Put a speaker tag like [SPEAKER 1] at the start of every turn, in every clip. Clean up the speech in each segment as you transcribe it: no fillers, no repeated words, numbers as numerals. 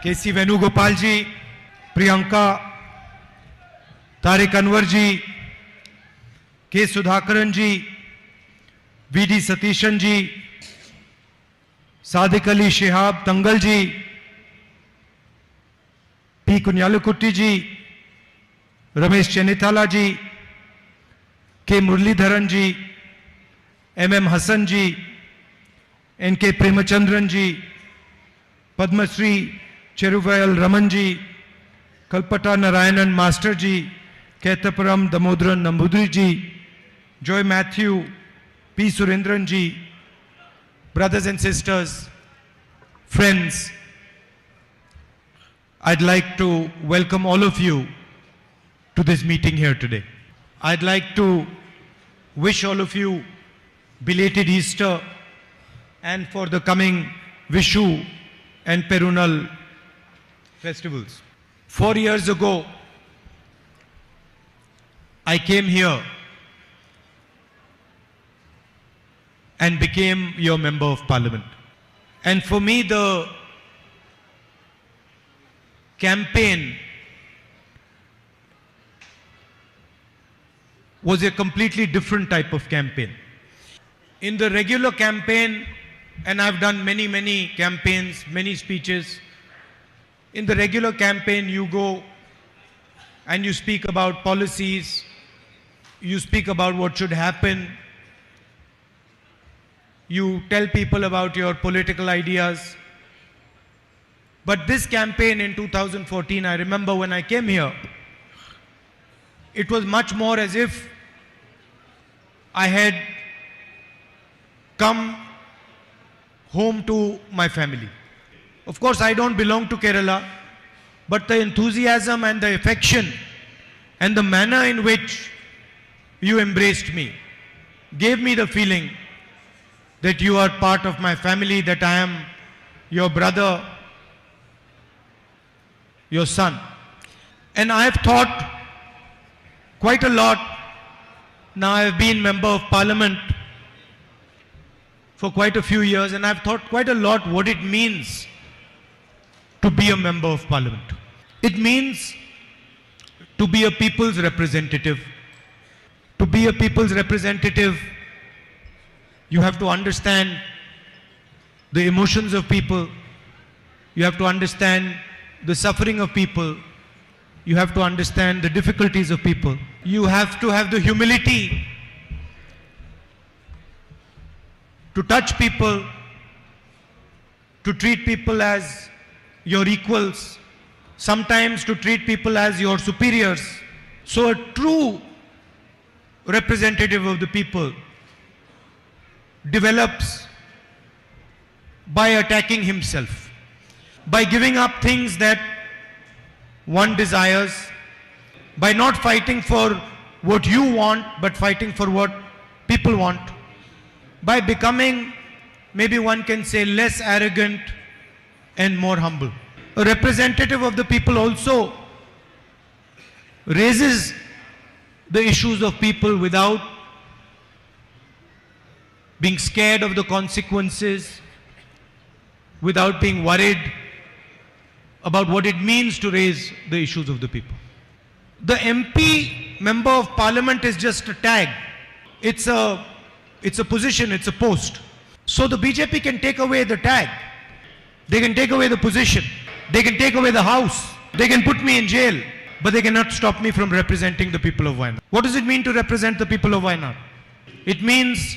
[SPEAKER 1] KC Venugopal ji, Priyanka, Tariq Anwar ji, K. Sudhakaran ji, VD Satishan ji, Sadiq Ali Shihab Tangal ji, P. Kunyalukutti ji, Ramesh Chenithala ji, K. Muralidharan ji, M. Hassan ji, N.K. Premachandran ji, Padma Shri Cheruvayal Raman ji, Kalpata Narayanan Master ji, Ketapuram Damodran Nambudri ji, Joy Matthew, P. Surendran ji, brothers and sisters, friends, I'd like to welcome all of you to this meeting here today. I'd like to wish all of you belated Easter and for the coming Vishu and Perunal festivals. 4 years ago, I came here and became your member of parliament. And for me, the campaign was a completely different type of campaign. In the regular campaign, and I've done many campaigns, many speeches. In the regular campaign, you go and you speak about policies, you speak about what should happen, you tell people about your political ideas. But this campaign in 2014, I remember when I came here, it was much more as if I had come home to my family. Of course, I don't belong to Kerala, but the enthusiasm and the affection and the manner in which you embraced me gave me the feeling that you are part of my family, that I am your brother, your son. And I have thought quite a lot. Now I have been member of parliament for quite a few years, and I've thought quite a lot what it means to be a member of parliament. It means to be a people's representative. To be a people's representative, you have to understand the emotions of people. You have to understand the suffering of people. You have to understand the difficulties of people. You have to have the humility to touch people, to treat people as your equals, sometimes to treat people as your superiors. So a true representative of the people develops by attacking himself, by giving up things that one desires, by not fighting for what you want, but fighting for what people want, by becoming, maybe one can say, less arrogant and more humble. A representative of the people also raises the issues of people without being scared of the consequences, without being worried about what it means to raise the issues of the people. The MP, Member of Parliament, is just a tag. It's a position, it's a post. So the BJP can take away the tag. They can take away the position. They can take away the house. They can put me in jail. But they cannot stop me from representing the people of Wayanad. What does it mean to represent the people of Wayanad? It means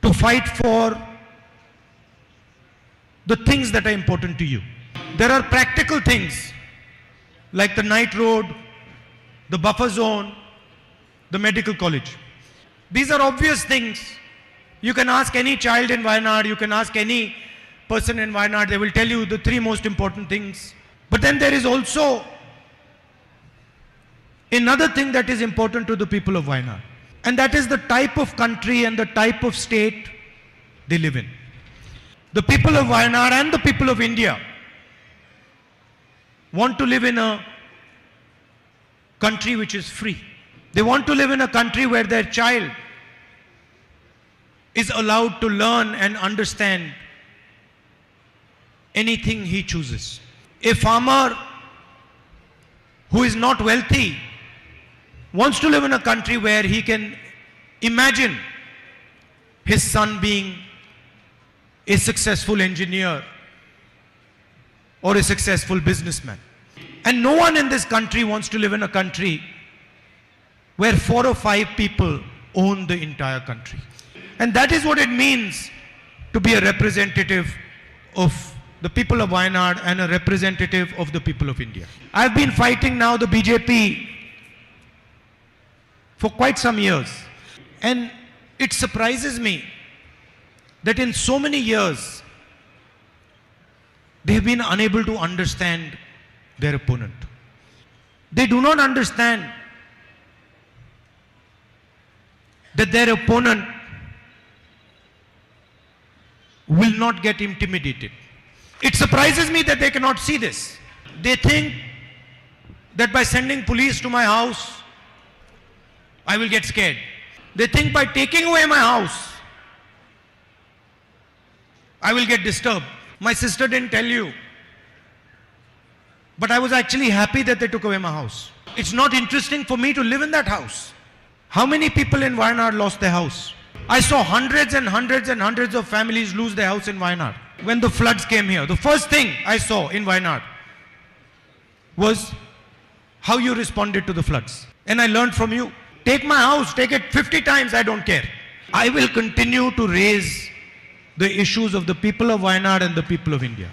[SPEAKER 1] to fight for the things that are important to you. There are practical things like the night road, the buffer zone, the medical college. These are obvious things. You can ask any child in Wayanad, you can ask any person in Wayanad, they will tell you the three most important things. But then there is also another thing that is important to the people of Wayanad, and that is the type of country and the type of state they live in. The people of Wayanad and the people of India want to live in a country which is free. They want to live in a country where their child is allowed to learn and understand anything he chooses. A farmer who is not wealthy wants to live in a country where he can imagine his son being a successful engineer or a successful businessman. And no one in this country wants to live in a country where 4 or 5 people own the entire country. And that is what it means to be a representative of the people of Wayanad and a representative of the people of India. I've been fighting now the BJP for quite some years, and it surprises me that in so many years they have been unable to understand their opponent. They do not understand that their opponent will not get intimidated. It surprises me that they cannot see this. They think that by sending police to my house, I will get scared. They think by taking away my house, I will get disturbed. My sister didn't tell you, but I was actually happy that they took away my house. It's not interesting for me to live in that house. How many people in Wayanad lost their house? I saw hundreds and hundreds and hundreds of families lose their house in Wayanad. When the floods came here, the first thing I saw in Wayanad was how you responded to the floods. And I learned from you. Take my house, take it 50 times, I don't care. I will continue to raise the issues of the people of Wayanad and the people of India.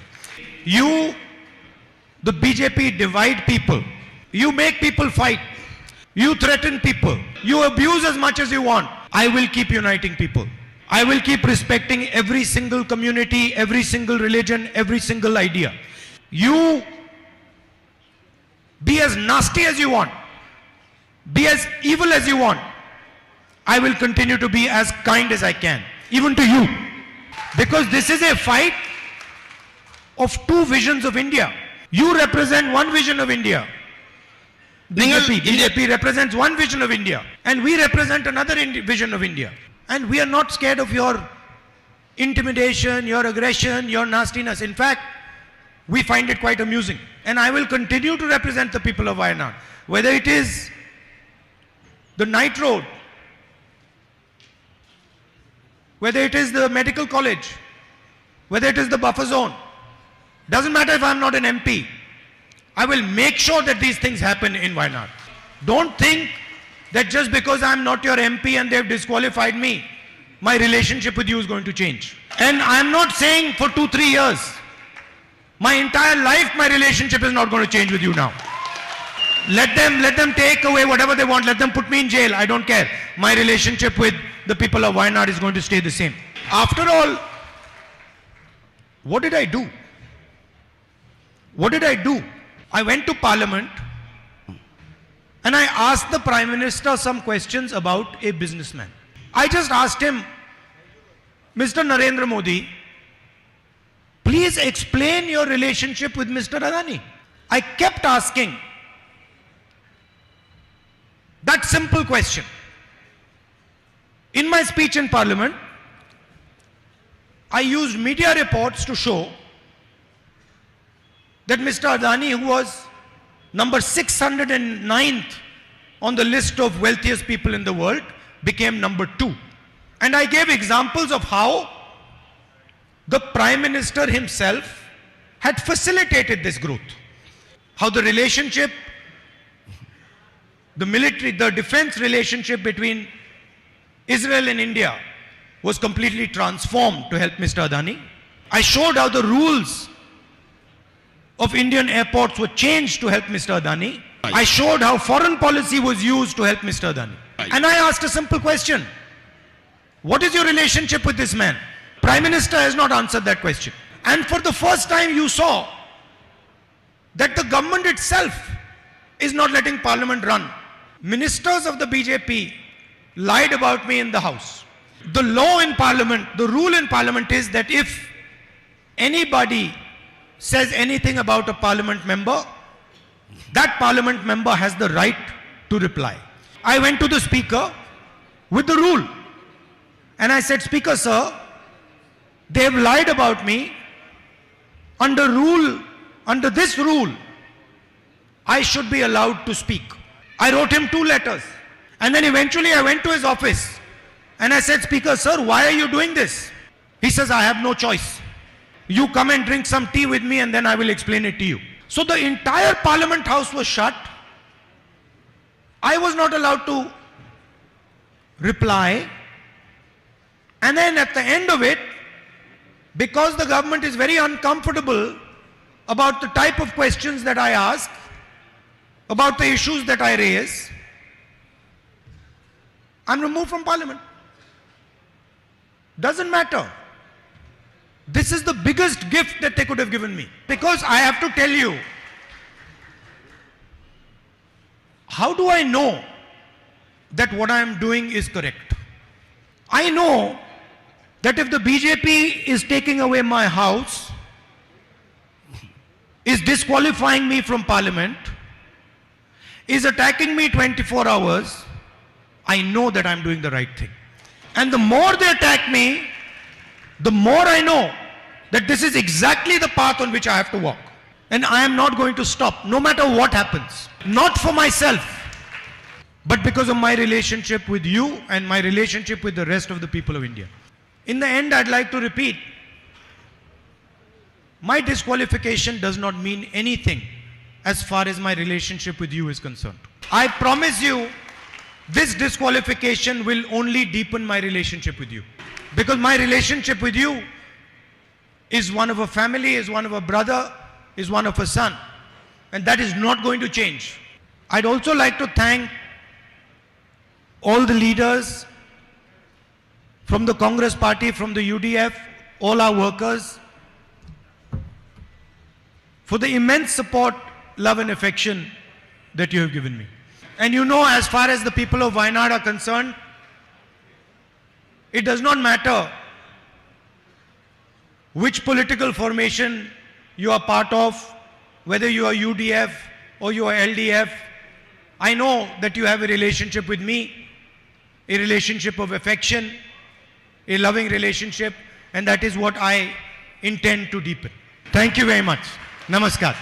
[SPEAKER 1] You, the BJP, divide people. You make people fight. You threaten people. You abuse as much as you want. I will keep uniting people. I will keep respecting every single community, every single religion, every single idea. You be as nasty as you want. Be as evil as you want. I will continue to be as kind as I can, even to you. Because this is a fight of 2 visions of India. You represent one vision of India. BJP represents one vision of India. And we represent another vision of India. And we are not scared of your intimidation, your aggression, your nastiness. In fact, we find it quite amusing. And I will continue to represent the people of Wayanad. Whether it is the night road, whether it is the medical college, whether it is the buffer zone, doesn't matter if I'm not an MP. I will make sure that these things happen in Wayanad. Don't think that just because I'm not your MP and they've disqualified me, my relationship with you is going to change. And I'm not saying for 2-3 years. My entire life, my relationship is not going to change with you now. Let them take away whatever they want. Let them put me in jail. I don't care. My relationship with the people of Wayanad is going to stay the same. After all, what did I do? What did I do? I went to Parliament and I asked the Prime Minister some questions about a businessman. I just asked him, Mr. Narendra Modi, please explain your relationship with Mr. Adani. I kept asking that simple question. In my speech in Parliament, I used media reports to show that Mr. Adani, who was number 609th on the list of wealthiest people in the world, became number 2. And I gave examples of how the Prime Minister himself had facilitated this growth. How the relationship, the military, the defense relationship between Israel and India was completely transformed to help Mr. Adani. I showed how the rules of Indian airports were changed to help Mr. Adani. I showed how foreign policy was used to help Mr. Adani. And I asked a simple question. What is your relationship with this man? Prime Minister has not answered that question. And for the first time you saw that the government itself is not letting Parliament run. Ministers of the BJP lied about me in the House. The law in Parliament, the rule in Parliament is that if anybody says anything about a Parliament member, that Parliament member has the right to reply. I went to the Speaker with the rule and I said, Speaker sir, they have lied about me under this rule, I should be allowed to speak. I wrote him 2 letters. And then eventually I went to his office and I said, Speaker, sir, why are you doing this? He says, I have no choice. You come and drink some tea with me and then I will explain it to you. So the entire Parliament House was shut. I was not allowed to reply. And then at the end of it, because the government is very uncomfortable about the type of questions that I ask, about the issues that I raise, I'm removed from Parliament. Doesn't matter. This is the biggest gift that they could have given me. Because I have to tell you, how do I know that what I am doing is correct? I know that if the BJP is taking away my house, is disqualifying me from Parliament, is attacking me 24 hours, I know that I'm doing the right thing. And the more they attack me, the more I know that this is exactly the path on which I have to walk. And I am not going to stop, no matter what happens. Not for myself, but because of my relationship with you and my relationship with the rest of the people of India. In the end, I'd like to repeat, my disqualification does not mean anything as far as my relationship with you is concerned. I promise you, this disqualification will only deepen my relationship with you. Because my relationship with you is one of a family, is one of a brother, is one of a son. And that is not going to change. I'd also like to thank all the leaders from the Congress party, from the UDF, all our workers, for the immense support, love and affection that you have given me. And you know, as far as the people of Wayanad are concerned, it does not matter which political formation you are part of, whether you are UDF or you are LDF. I know that you have a relationship with me, a relationship of affection, a loving relationship, and that is what I intend to deepen. Thank you very much. Namaskar.